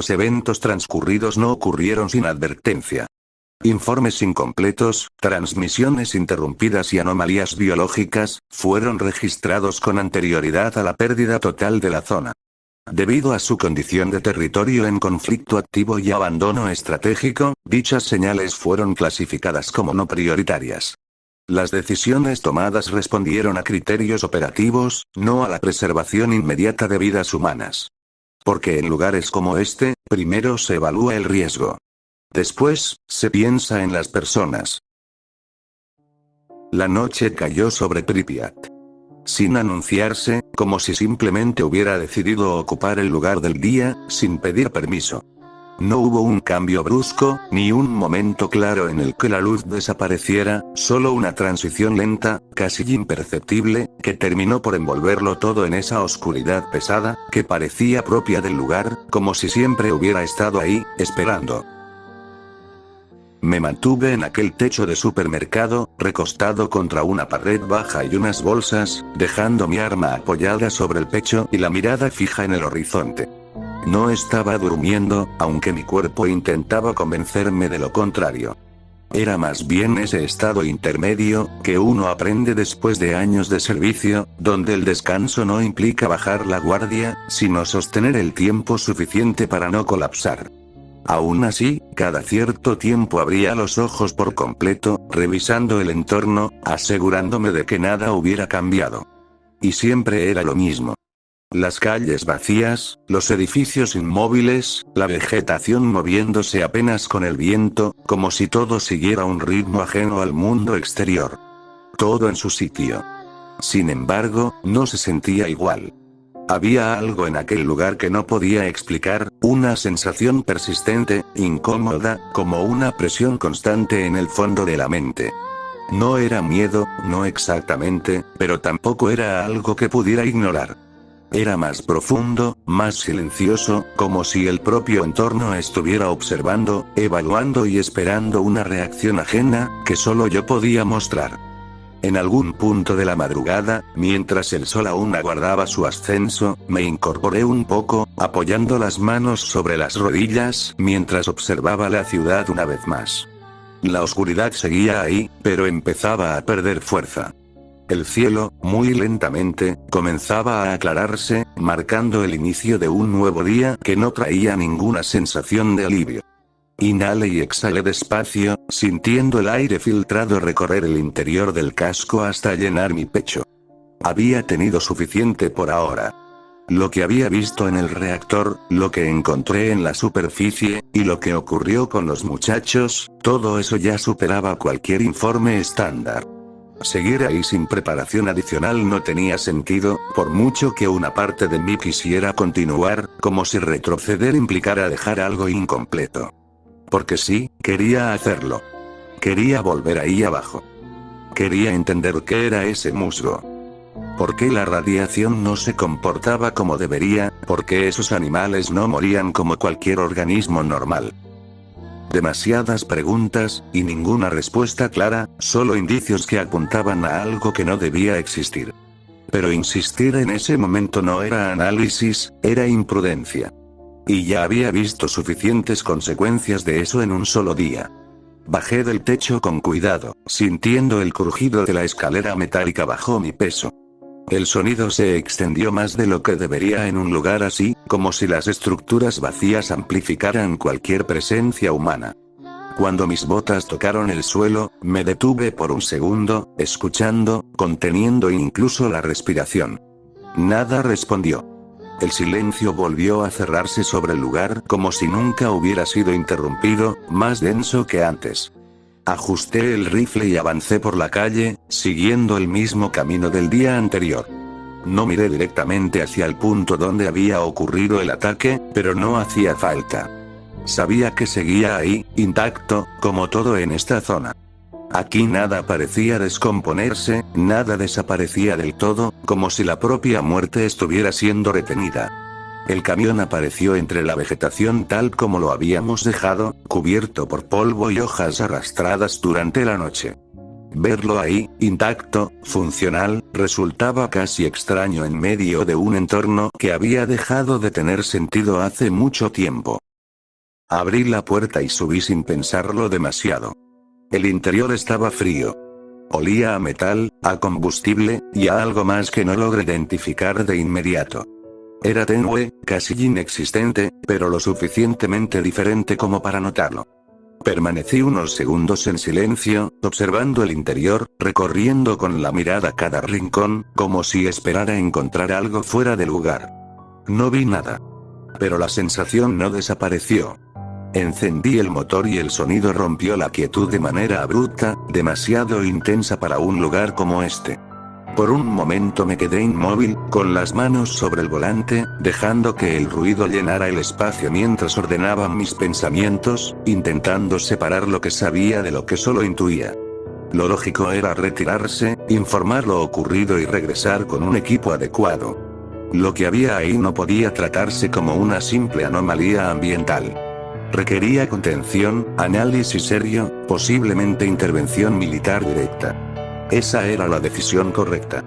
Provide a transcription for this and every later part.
Los eventos transcurridos no ocurrieron sin advertencia. Informes incompletos, transmisiones interrumpidas y anomalías biológicas, fueron registrados con anterioridad a la pérdida total de la zona. Debido a su condición de territorio en conflicto activo y abandono estratégico, dichas señales fueron clasificadas como no prioritarias. Las decisiones tomadas respondieron a criterios operativos, no a la preservación inmediata de vidas humanas. Porque en lugares como este, primero se evalúa el riesgo. Después, se piensa en las personas. La noche cayó sobre Pripyat. Sin anunciarse, como si simplemente hubiera decidido ocupar el lugar del día, sin pedir permiso. No hubo un cambio brusco, ni un momento claro en el que la luz desapareciera, solo una transición lenta, casi imperceptible, que terminó por envolverlo todo en esa oscuridad pesada, que parecía propia del lugar, como si siempre hubiera estado ahí, esperando. Me mantuve en aquel techo de supermercado, recostado contra una pared baja y unas bolsas, dejando mi arma apoyada sobre el pecho y la mirada fija en el horizonte. No estaba durmiendo, aunque mi cuerpo intentaba convencerme de lo contrario. Era más bien ese estado intermedio, que uno aprende después de años de servicio, donde el descanso no implica bajar la guardia, sino sostener el tiempo suficiente para no colapsar. Aún así, cada cierto tiempo abría los ojos por completo, revisando el entorno, asegurándome de que nada hubiera cambiado. Y siempre era lo mismo. Las calles vacías, los edificios inmóviles, la vegetación moviéndose apenas con el viento, como si todo siguiera un ritmo ajeno al mundo exterior. Todo en su sitio. Sin embargo, no se sentía igual. Había algo en aquel lugar que no podía explicar, una sensación persistente, incómoda, como una presión constante en el fondo de la mente. No era miedo, no exactamente, pero tampoco era algo que pudiera ignorar. Era más profundo, más silencioso, como si el propio entorno estuviera observando, evaluando y esperando una reacción ajena, que solo yo podía mostrar. En algún punto de la madrugada, mientras el sol aún aguardaba su ascenso, me incorporé un poco, apoyando las manos sobre las rodillas, mientras observaba la ciudad una vez más. La oscuridad seguía ahí, pero empezaba a perder fuerza. El cielo, muy lentamente, comenzaba a aclararse, marcando el inicio de un nuevo día que no traía ninguna sensación de alivio. Inhalé y exhalé despacio, sintiendo el aire filtrado recorrer el interior del casco hasta llenar mi pecho. Había tenido suficiente por ahora. Lo que había visto en el reactor, lo que encontré en la superficie, y lo que ocurrió con los muchachos, todo eso ya superaba cualquier informe estándar. Seguir ahí sin preparación adicional no tenía sentido, por mucho que una parte de mí quisiera continuar, como si retroceder implicara dejar algo incompleto. Porque sí, quería hacerlo. Quería volver ahí abajo. Quería entender qué era ese musgo. ¿Por qué la radiación no se comportaba como debería? ¿Por qué esos animales no morían como cualquier organismo normal? Demasiadas preguntas, y ninguna respuesta clara, solo indicios que apuntaban a algo que no debía existir. Pero insistir en ese momento no era análisis, era imprudencia. Y ya había visto suficientes consecuencias de eso en un solo día. Bajé del techo con cuidado, sintiendo el crujido de la escalera metálica bajo mi peso. El sonido se extendió más de lo que debería en un lugar así, como si las estructuras vacías amplificaran cualquier presencia humana. Cuando mis botas tocaron el suelo, me detuve por un segundo, escuchando, conteniendo incluso la respiración. Nada respondió. El silencio volvió a cerrarse sobre el lugar como si nunca hubiera sido interrumpido, más denso que antes. Ajusté el rifle y avancé por la calle, siguiendo el mismo camino del día anterior. No miré directamente hacia el punto donde había ocurrido el ataque, pero no hacía falta. Sabía que seguía ahí, intacto, como todo en esta zona. Aquí nada parecía descomponerse, nada desaparecía del todo, como si la propia muerte estuviera siendo retenida. El camión apareció entre la vegetación tal como lo habíamos dejado, cubierto por polvo y hojas arrastradas durante la noche. Verlo ahí, intacto, funcional, resultaba casi extraño en medio de un entorno que había dejado de tener sentido hace mucho tiempo. Abrí la puerta y subí sin pensarlo demasiado. El interior estaba frío. Olía a metal, a combustible, y a algo más que no logré identificar de inmediato. Era tenue, casi inexistente, pero lo suficientemente diferente como para notarlo. Permanecí unos segundos en silencio, observando el interior, recorriendo con la mirada cada rincón, como si esperara encontrar algo fuera de lugar. No vi nada. Pero la sensación no desapareció. Encendí el motor y el sonido rompió la quietud de manera abrupta, demasiado intensa para un lugar como este. Por un momento me quedé inmóvil, con las manos sobre el volante, dejando que el ruido llenara el espacio mientras ordenaba mis pensamientos, intentando separar lo que sabía de lo que solo intuía. Lo lógico era retirarse, informar lo ocurrido y regresar con un equipo adecuado. Lo que había ahí no podía tratarse como una simple anomalía ambiental. Requería contención, análisis serio, posiblemente intervención militar directa. Esa era la decisión correcta.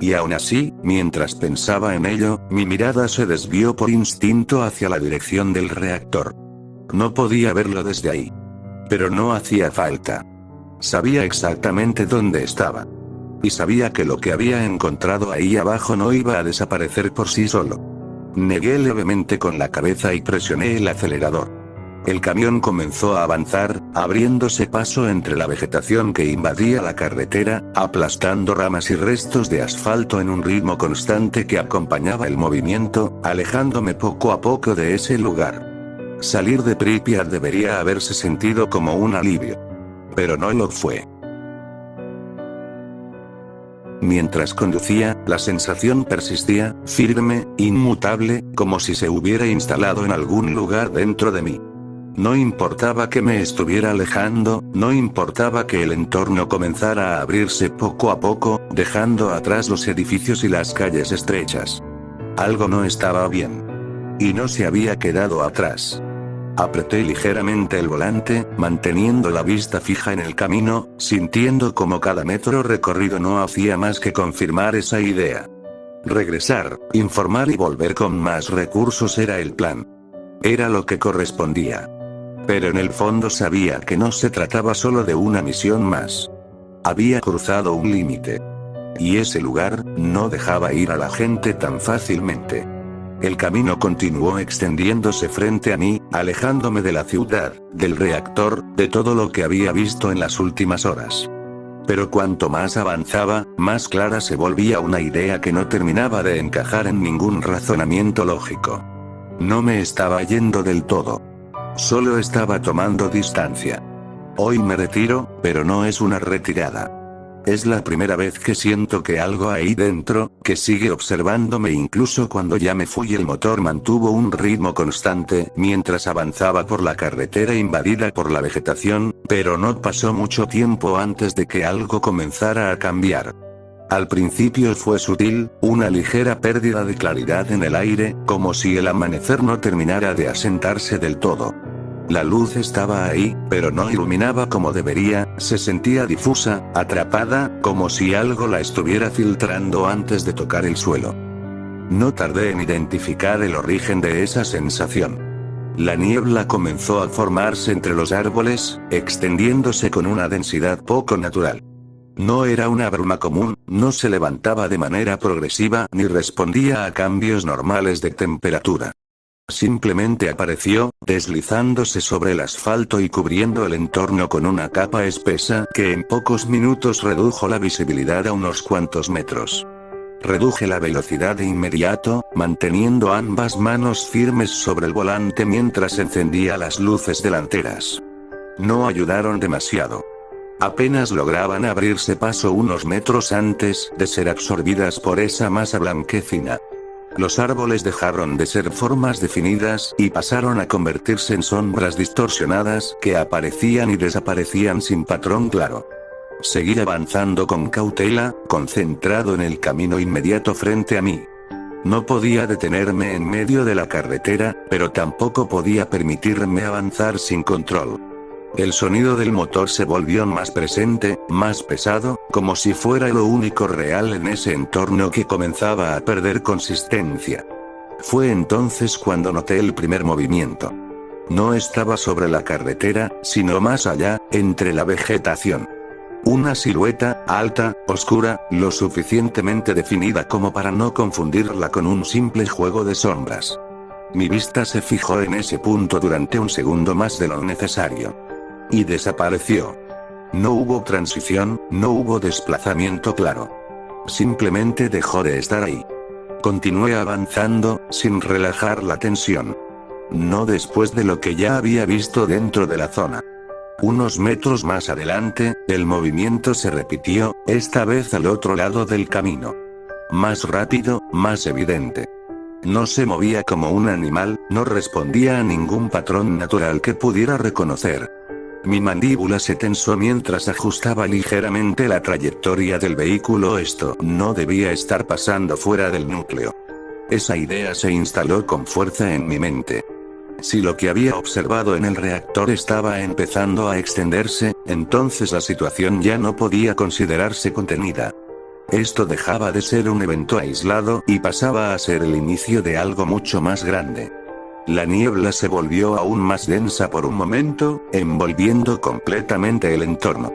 Y aún así, mientras pensaba en ello, mi mirada se desvió por instinto hacia la dirección del reactor. No podía verlo desde ahí. Pero no hacía falta. Sabía exactamente dónde estaba. Y sabía que lo que había encontrado ahí abajo no iba a desaparecer por sí solo. Negué levemente con la cabeza y presioné el acelerador. El camión comenzó a avanzar, abriéndose paso entre la vegetación que invadía la carretera, aplastando ramas y restos de asfalto en un ritmo constante que acompañaba el movimiento, alejándome poco a poco de ese lugar. Salir de Pripyat debería haberse sentido como un alivio. Pero no lo fue. Mientras conducía, la sensación persistía, firme, inmutable, como si se hubiera instalado en algún lugar dentro de mí. No importaba que me estuviera alejando, no importaba que el entorno comenzara a abrirse poco a poco, dejando atrás los edificios y las calles estrechas. Algo no estaba bien. Y no se había quedado atrás. Apreté ligeramente el volante, manteniendo la vista fija en el camino, sintiendo como cada metro recorrido no hacía más que confirmar esa idea. Regresar, informar y volver con más recursos era el plan. Era lo que correspondía. Pero en el fondo sabía que no se trataba solo de una misión más. Había cruzado un límite. Y ese lugar, no dejaba ir a la gente tan fácilmente. El camino continuó extendiéndose frente a mí, alejándome de la ciudad, del reactor, de todo lo que había visto en las últimas horas. Pero cuanto más avanzaba, más clara se volvía una idea que no terminaba de encajar en ningún razonamiento lógico. No me estaba yendo del todo. Solo estaba tomando distancia. Hoy me retiro, pero no es una retirada. Es la primera vez que siento que algo ahí dentro, que sigue observándome incluso cuando ya me fui. El motor mantuvo un ritmo constante mientras avanzaba por la carretera invadida por la vegetación, pero no pasó mucho tiempo antes de que algo comenzara a cambiar. Al principio fue sutil, una ligera pérdida de claridad en el aire, como si el amanecer no terminara de asentarse del todo. La luz estaba ahí, pero no iluminaba como debería, se sentía difusa, atrapada, como si algo la estuviera filtrando antes de tocar el suelo. No tardé en identificar el origen de esa sensación. La niebla comenzó a formarse entre los árboles, extendiéndose con una densidad poco natural. No era una bruma común, no se levantaba de manera progresiva ni respondía a cambios normales de temperatura. Simplemente apareció, deslizándose sobre el asfalto y cubriendo el entorno con una capa espesa que en pocos minutos redujo la visibilidad a unos cuantos metros. Reduje la velocidad de inmediato, manteniendo ambas manos firmes sobre el volante mientras encendía las luces delanteras. No ayudaron demasiado. Apenas lograban abrirse paso unos metros antes de ser absorbidas por esa masa blanquecina. Los árboles dejaron de ser formas definidas y pasaron a convertirse en sombras distorsionadas que aparecían y desaparecían sin patrón claro. Seguí avanzando con cautela, concentrado en el camino inmediato frente a mí. No podía detenerme en medio de la carretera, pero tampoco podía permitirme avanzar sin control. El sonido del motor se volvió más presente, más pesado, como si fuera lo único real en ese entorno que comenzaba a perder consistencia. Fue entonces cuando noté el primer movimiento. No estaba sobre la carretera, sino más allá, entre la vegetación. Una silueta, alta, oscura, lo suficientemente definida como para no confundirla con un simple juego de sombras. Mi vista se fijó en ese punto durante un segundo más de lo necesario. Y desapareció. No hubo transición, no hubo desplazamiento claro. Simplemente dejó de estar ahí. Continué avanzando, sin relajar la tensión. No después de lo que ya había visto dentro de la zona. Unos metros más adelante, el movimiento se repitió, esta vez al otro lado del camino. Más rápido, más evidente. No se movía como un animal, no respondía a ningún patrón natural que pudiera reconocer. Mi mandíbula se tensó mientras ajustaba ligeramente la trayectoria del vehículo. Esto no debía estar pasando fuera del núcleo. Esa idea se instaló con fuerza en mi mente. Si lo que había observado en el reactor estaba empezando a extenderse, entonces la situación ya no podía considerarse contenida. Esto dejaba de ser un evento aislado y pasaba a ser el inicio de algo mucho más grande. La niebla se volvió aún más densa por un momento, envolviendo completamente el entorno.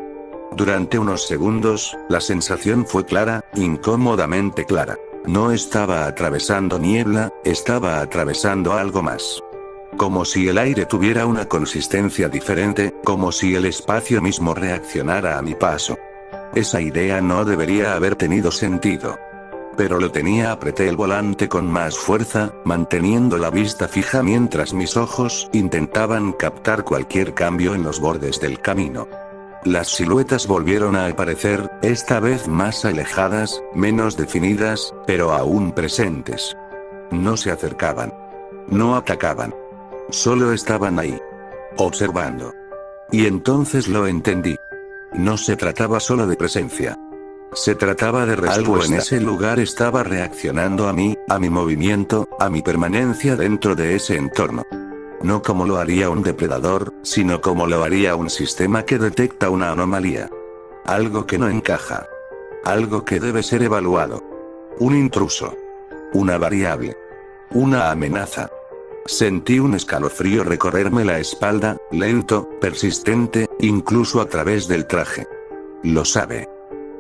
Durante unos segundos, la sensación fue clara, incómodamente clara. No estaba atravesando niebla, estaba atravesando algo más. Como si el aire tuviera una consistencia diferente, como si el espacio mismo reaccionara a mi paso. Esa idea no debería haber tenido sentido. Pero lo tenía. Apreté el volante con más fuerza, manteniendo la vista fija mientras mis ojos intentaban captar cualquier cambio en los bordes del camino. Las siluetas volvieron a aparecer, esta vez más alejadas, menos definidas, pero aún presentes. No se acercaban. No atacaban. Solo estaban ahí. Observando. Y entonces lo entendí. No se trataba solo de presencia. Se trataba de respuesta. Algo en ese lugar estaba reaccionando a mí, a mi movimiento, a mi permanencia dentro de ese entorno. No como lo haría un depredador, sino como lo haría un sistema que detecta una anomalía. Algo que no encaja. Algo que debe ser evaluado. Un intruso. Una variable. Una amenaza. Sentí un escalofrío recorrerme la espalda, lento, persistente, incluso a través del traje. Lo sabe.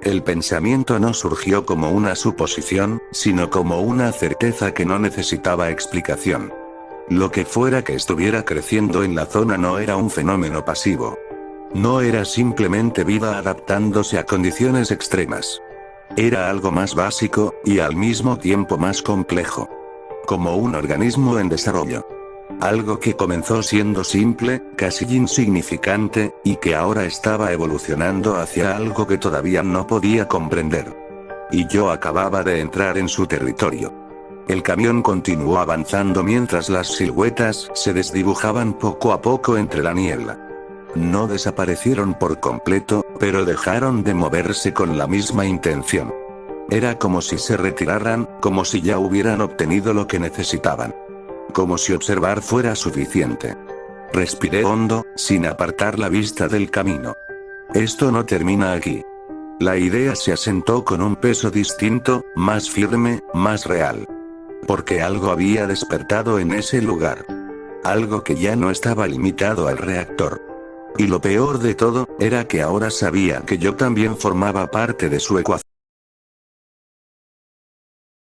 El pensamiento no surgió como una suposición, sino como una certeza que no necesitaba explicación. Lo que fuera que estuviera creciendo en la zona no era un fenómeno pasivo. No era simplemente vida adaptándose a condiciones extremas. Era algo más básico, y al mismo tiempo más complejo. Como un organismo en desarrollo. Algo que comenzó siendo simple, casi insignificante, y que ahora estaba evolucionando hacia algo que todavía no podía comprender. Y yo acababa de entrar en su territorio. El camión continuó avanzando mientras las siluetas se desdibujaban poco a poco entre la niebla. No desaparecieron por completo, pero dejaron de moverse con la misma intención. Era como si se retiraran, como si ya hubieran obtenido lo que necesitaban. Como si observar fuera suficiente. Respiré hondo, sin apartar la vista del camino. Esto no termina aquí. La idea se asentó con un peso distinto, más firme, más real. Porque algo había despertado en ese lugar. Algo que ya no estaba limitado al reactor. Y lo peor de todo, era que ahora sabía que yo también formaba parte de su ecuación.